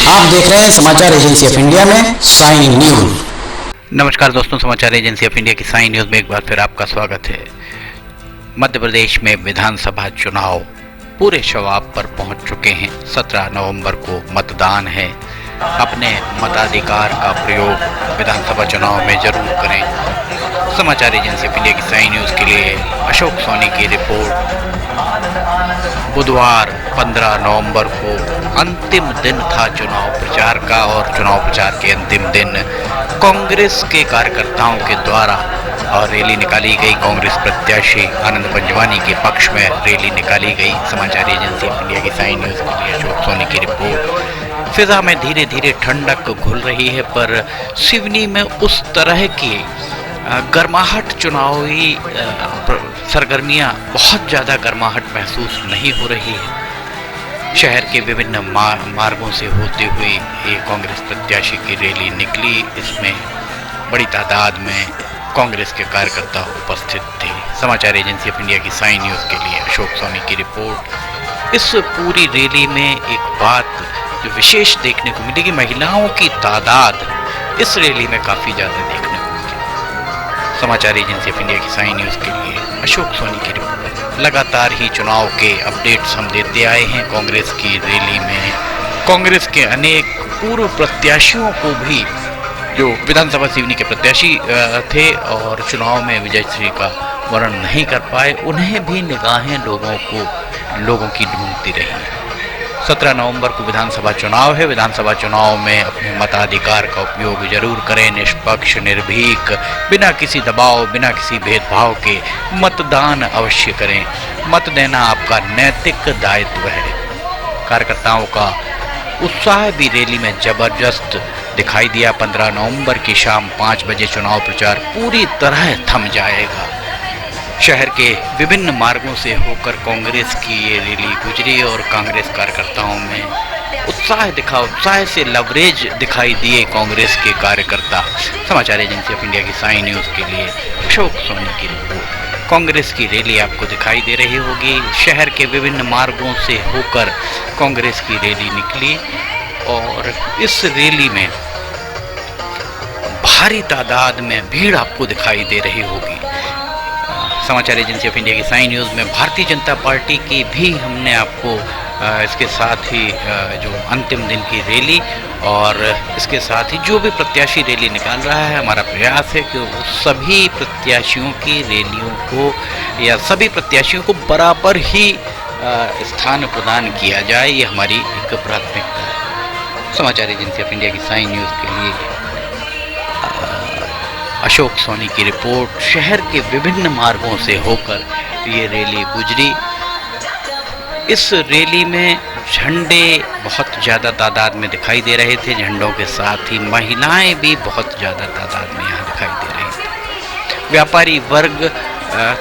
आप देख रहे हैं समाचार एजेंसी ऑफ इंडिया में साइन न्यूज। नमस्कार दोस्तों, समाचार एजेंसी ऑफ इंडिया की साइन न्यूज में एक बार फिर आपका स्वागत है। मध्य प्रदेश में विधानसभा चुनाव पूरे शवाब पर पहुंच चुके हैं। 17 नवंबर को मतदान है। अपने मताधिकार का प्रयोग विधानसभा चुनाव में जरूर करें। समाचार एजेंसी ऑफ इंडिया की साइन न्यूज के लिए अशोक सोनी की रिपोर्ट। बुधवार 15 नवंबर को अंतिम दिन था चुनाव प्रचार का, और चुनाव प्रचार के अंतिम दिन कांग्रेस के कार्यकर्ताओं के द्वारा और रैली निकाली गई। कांग्रेस प्रत्याशी आनंद पंजवानी के पक्ष में रैली निकाली गई। समाचार एजेंसी ऑफ इंडिया की साइन न्यूज के लिए अशोक सोनी की रिपोर्ट। फिजा में धीरे धीरे ठंडक घुल रही है, पर सिवनी में उस तरह की गर्माहट, चुनावी सरगर्मियां बहुत ज़्यादा गर्माहट महसूस नहीं हो रही है। शहर के विभिन्न मार्गों से होते हुए ये कांग्रेस प्रत्याशी की रैली निकली। इसमें बड़ी तादाद में कांग्रेस के कार्यकर्ता उपस्थित थे। समाचार एजेंसी ऑफ इंडिया की साइन न्यूज़ के लिए अशोक सोनी की रिपोर्ट। इस पूरी रैली में एक बात जो विशेष देखने को मिलेगी, महिलाओं की तादाद इस रैली में काफ़ी ज़्यादा देखने को मिली। समाचार एजेंसी ऑफ इंडिया की साइन न्यूज़ के लिए अशोक सोनी की रिपोर्ट। लगातार ही चुनाव के अपडेट्स हम देते आए हैं। कांग्रेस की रैली में कांग्रेस के अनेक पूर्व प्रत्याशियों को भी, जो विधानसभा सिवनी के प्रत्याशी थे और चुनाव में विजयश्री का वर्ण नहीं कर पाए, उन्हें भी निगाहें लोगों की ढूंढती रही। 17 नवंबर को विधानसभा चुनाव है। विधानसभा चुनाव में अपने मताधिकार का उपयोग जरूर करें। निष्पक्ष, निर्भीक, बिना किसी दबाव, बिना किसी भेदभाव के मतदान अवश्य करें। मत देना आपका नैतिक दायित्व है। कार्यकर्ताओं का उत्साह भी रैली में जबरदस्त दिखाई दिया। 15 नवंबर की शाम 5 बजे चुनाव प्रचार पूरी तरह थम जाएगा। शहर के विभिन्न मार्गों से होकर कांग्रेस की ये रैली गुजरी और कांग्रेस कार्यकर्ताओं में उत्साह से लवरेज दिखाई दिए कांग्रेस के कार्यकर्ता। समाचार एजेंसी ऑफ इंडिया की साइन न्यूज़ के लिए अशोक सोनी की रिपोर्ट। कांग्रेस की रैली आपको दिखाई दे रही होगी। शहर के विभिन्न मार्गों से होकर कांग्रेस की रैली निकली और इस रैली में भारी तादाद में भीड़ आपको दिखाई दे रही होगी। समाचार एजेंसी ऑफ इंडिया की साइन न्यूज़ में भारतीय जनता पार्टी की भी हमने आपको इसके साथ ही जो अंतिम दिन की रैली और इसके साथ ही जो भी प्रत्याशी रैली निकाल रहा है, हमारा प्रयास है कि सभी प्रत्याशियों की रैलियों को या सभी प्रत्याशियों को बराबर ही स्थान प्रदान किया जाए। ये हमारी एक प्राथमिकता है। समाचार एजेंसी ऑफ इंडिया की साइन न्यूज़ के लिए अशोक सोनी की रिपोर्ट। शहर के विभिन्न मार्गों से होकर ये रैली गुजरी। इस रैली में झंडे बहुत ज़्यादा तादाद में दिखाई दे रहे थे। झंडों के साथ ही महिलाएं भी बहुत ज़्यादा तादाद में यहाँ दिखाई दे रही थी। व्यापारी वर्ग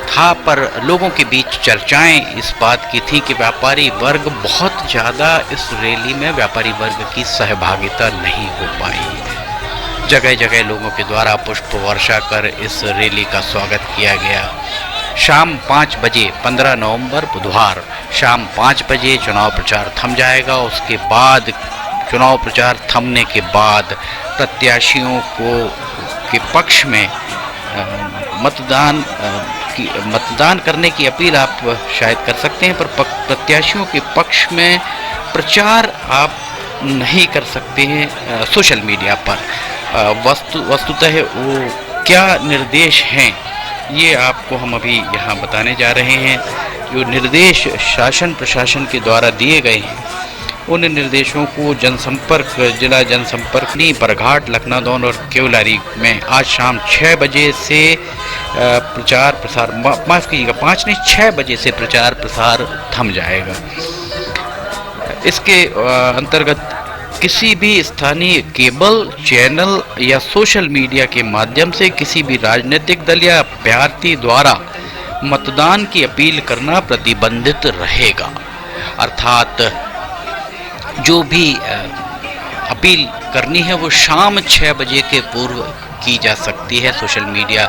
था, पर लोगों के बीच चर्चाएं इस बात की थी कि व्यापारी वर्ग बहुत ज़्यादा इस रैली में व्यापारी वर्ग की सहभागिता नहीं हो पाई। जगह जगह लोगों के द्वारा पुष्प वर्षा कर इस रैली का स्वागत किया गया। शाम 5 बजे 15 नवंबर बुधवार शाम 5 बजे चुनाव प्रचार थम जाएगा। उसके बाद चुनाव प्रचार थमने के बाद प्रत्याशियों के पक्ष में मतदान करने की अपील आप शायद कर सकते हैं, पर प्रत्याशियों के पक्ष में प्रचार आप नहीं कर सकते हैं सोशल मीडिया पर। वस्तुतः वो क्या निर्देश हैं, ये आपको हम अभी यहाँ बताने जा रहे हैं। जो निर्देश शासन प्रशासन के द्वारा दिए गए हैं, उन निर्देशों को जिला जनसंपर्क बरघाट, लखनादौन और केवलारी में आज शाम 6 बजे से प्रचार प्रसार, माफ़ कीजिएगा 5 नहीं 6 बजे से प्रचार प्रसार थम जाएगा। इसके अंतर्गत किसी भी स्थानीय केबल चैनल या सोशल मीडिया के माध्यम से किसी भी राजनीतिक दल या अभ्यर्थी द्वारा मतदान की अपील करना प्रतिबंधित रहेगा। अर्थात जो भी अपील करनी है वो शाम 6 बजे के पूर्व की जा सकती है। सोशल मीडिया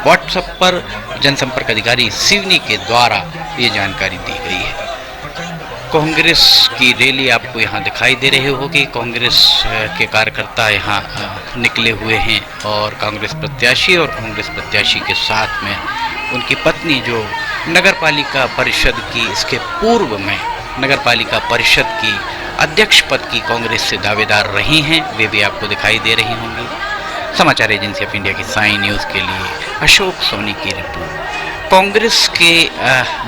व्हाट्सएप पर जनसंपर्क अधिकारी सिवनी के द्वारा ये जानकारी दी गई है। कांग्रेस की रैली आपको यहाँ दिखाई दे रही होगी। कांग्रेस के कार्यकर्ता यहाँ निकले हुए हैं और कांग्रेस प्रत्याशी के साथ में उनकी पत्नी जो नगरपालिका परिषद की इसके पूर्व में नगरपालिका परिषद की अध्यक्ष पद की कांग्रेस से दावेदार रही हैं, वे भी आपको दिखाई दे रही होंगी। समाचार एजेंसी ऑफ इंडिया की साई न्यूज़ के लिए अशोक सोनी की रिपोर्ट। कांग्रेस के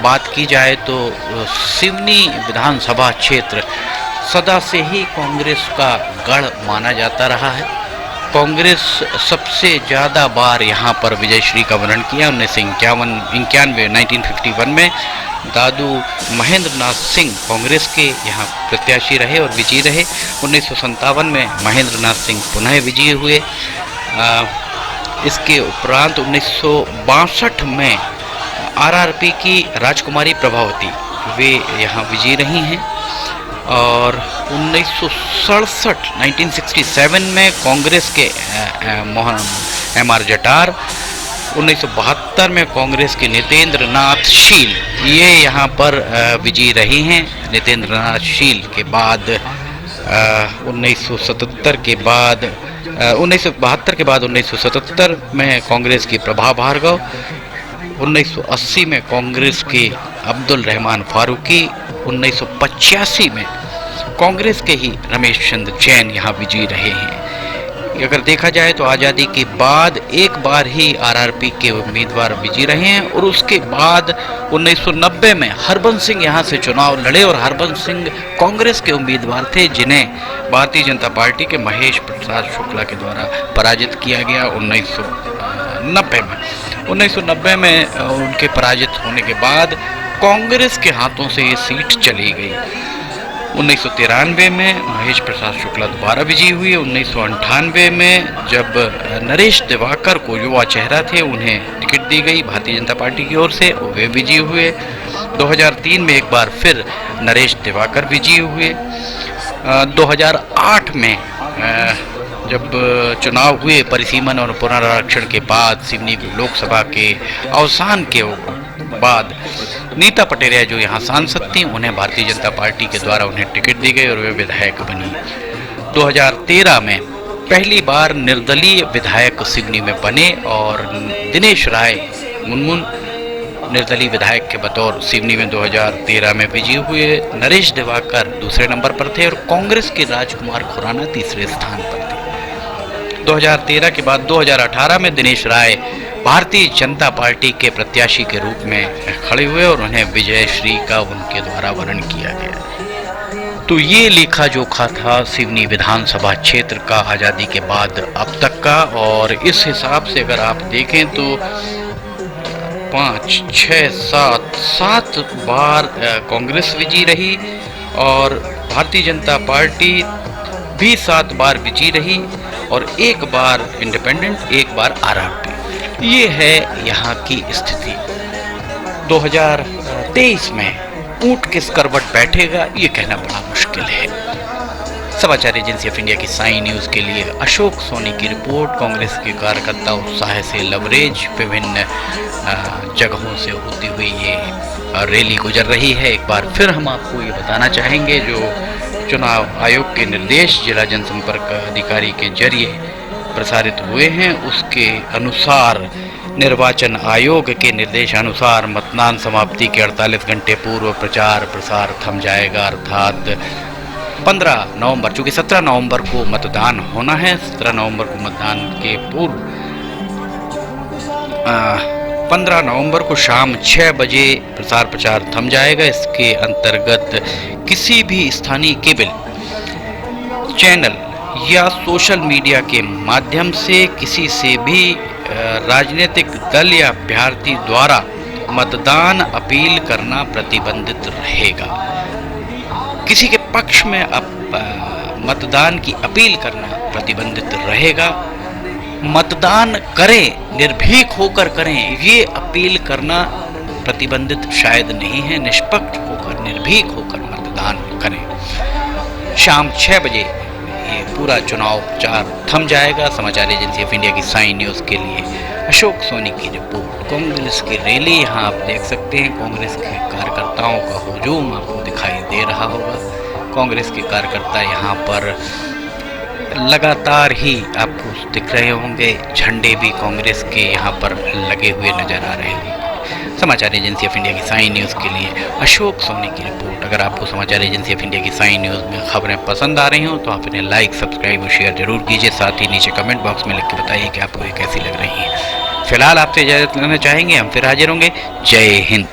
बात की जाए तो सिवनी विधानसभा क्षेत्र सदा से ही कांग्रेस का गढ़ माना जाता रहा है। कांग्रेस सबसे ज़्यादा बार यहाँ पर विजयश्री का वर्णन किया। 1951 में दादू महेंद्र नाथ सिंह कांग्रेस के यहाँ प्रत्याशी रहे और विजयी रहे। 1957 में महेंद्र नाथ सिंह पुनः विजयी हुए। इसके उपरांत 1962 में आरआरपी की राजकुमारी प्रभावती वे यहाँ विजयी रही हैं और 1967 में कांग्रेस के एम.आर. जटार, 1972 में कांग्रेस के नितेंद्र नाथ शील ये यहाँ पर विजयी रही हैं। नितेंद्र नाथ शील के बाद 1972 के बाद 1977 में कांग्रेस की प्रभा भार्गव, 1980 में कांग्रेस के अब्दुल रहमान फारूकी, 1985 में कांग्रेस के ही रमेश चंद्र जैन यहाँ विजयी रहे हैं। अगर देखा जाए तो आज़ादी के बाद एक बार ही आरआरपी के उम्मीदवार विजयी रहे हैं और उसके बाद 1990 में हरबंस सिंह यहाँ से चुनाव लड़े और हरबंस सिंह कांग्रेस के उम्मीदवार थे जिन्हें भारतीय जनता पार्टी के महेश प्रसाद शुक्ला के द्वारा पराजित किया गया 1990 में उनके पराजित होने के बाद कांग्रेस के हाथों से ये सीट चली गई। 1993 में महेश प्रसाद शुक्ला दोबारा विजयी हुए। 1998 में जब नरेश दिवाकर को युवा चेहरा थे उन्हें टिकट दी गई भारतीय जनता पार्टी की ओर से, वे विजयी हुए। 2003 में एक बार फिर नरेश दिवाकर विजयी हुए। 2008 में जब चुनाव हुए परिसीमन और पुनरारक्षण के बाद सिवनी लोकसभा के अवसान के बाद नीता पटेरिया जो यहाँ सांसद थी उन्हें भारतीय जनता पार्टी के द्वारा उन्हें टिकट दी गई और वे विधायक बनी। 2013 में पहली बार निर्दलीय विधायक सिवनी में बने और दिनेश राय मुनमुन निर्दलीय विधायक के बतौर सिवनी में 2013 में विजयी हुए। नरेश दिवाकर दूसरे नंबर पर थे और कांग्रेस के राजकुमार खुराना तीसरे स्थान पर थे। 2013 के बाद 2018 में दिनेश राय भारतीय जनता पार्टी के प्रत्याशी के रूप में खड़े हुए और उन्हें विजयश्री का उनके द्वारा वर्णन किया गया। तो ये लेखा जोखा था सिवनी विधानसभा क्षेत्र का आज़ादी के बाद अब तक का। और इस हिसाब से अगर आप देखें तो 5, 6, 7 बार कांग्रेस विजयी रही और भारतीय जनता पार्टी भी 7 बार विजयी रही और एक बार इंडिपेंडेंट, एक बार आरआरपी। ये है यहाँ की स्थिति। 2023 में ऊंट किस करवट बैठेगा ये कहना बड़ा मुश्किल है। समाचार एजेंसी ऑफ इंडिया की साई न्यूज़ के लिए अशोक सोनी की रिपोर्ट। कांग्रेस के कार्यकर्ता उत्साह से लवरेज विभिन्न जगहों से होती हुई ये रैली गुजर रही है। एक बार फिर हम आपको ये बताना चाहेंगे जो चुनाव आयोग के निर्देश जिला जनसंपर्क अधिकारी के जरिए प्रसारित हुए हैं उसके अनुसार निर्वाचन आयोग के निर्देशानुसार मतदान समाप्ति के 48 घंटे पूर्व प्रचार प्रसार थम जाएगा। अर्थात 15 नवंबर, चूँकि 17 नवंबर को मतदान होना है, 17 नवंबर को मतदान के पूर्व 15 नवंबर को शाम 6 बजे प्रसार प्रचार थम जाएगा। इसके अंतर्गत किसी भी स्थानीय केबल चैनल या सोशल मीडिया के माध्यम से किसी से भी राजनीतिक दल या अभ्यर्थी द्वारा मतदान अपील करना प्रतिबंधित रहेगा। किसी के पक्ष में मतदान की अपील करना प्रतिबंधित रहेगा। मतदान करें, निर्भीक होकर करें, ये अपील करना प्रतिबंधित शायद नहीं है। निष्पक्ष होकर, निर्भीक होकर मतदान करें। शाम 6 बजे ये पूरा चुनाव प्रचार थम जाएगा। समाचार एजेंसी ऑफ इंडिया की साई न्यूज़ के लिए अशोक सोनी की रिपोर्ट। कांग्रेस की रैली यहाँ आप देख सकते हैं, कांग्रेस के कार्यकर्ताओं का हुजूम आपको दिखाई दे दे रहा होगा। कांग्रेस के कार्यकर्ता यहाँ पर लगातार ही आपको दिख रहे होंगे, झंडे भी कांग्रेस के यहाँ पर लगे हुए नजर आ रहे होंगे। समाचार एजेंसी ऑफ इंडिया की साइन न्यूज़ के लिए अशोक सोनी की रिपोर्ट। अगर आपको समाचार एजेंसी ऑफ इंडिया की साइन न्यूज़ में खबरें पसंद आ रही हों तो आप इन्हें लाइक, सब्सक्राइब और शेयर जरूर कीजिए। साथ ही नीचे कमेंट बॉक्स में लिख के बताइए कि आपको ये कैसी लग रही है। फिलहाल आपसे इजाज़त लेना चाहेंगे, हम फिर हाजिर होंगे। जय हिंद।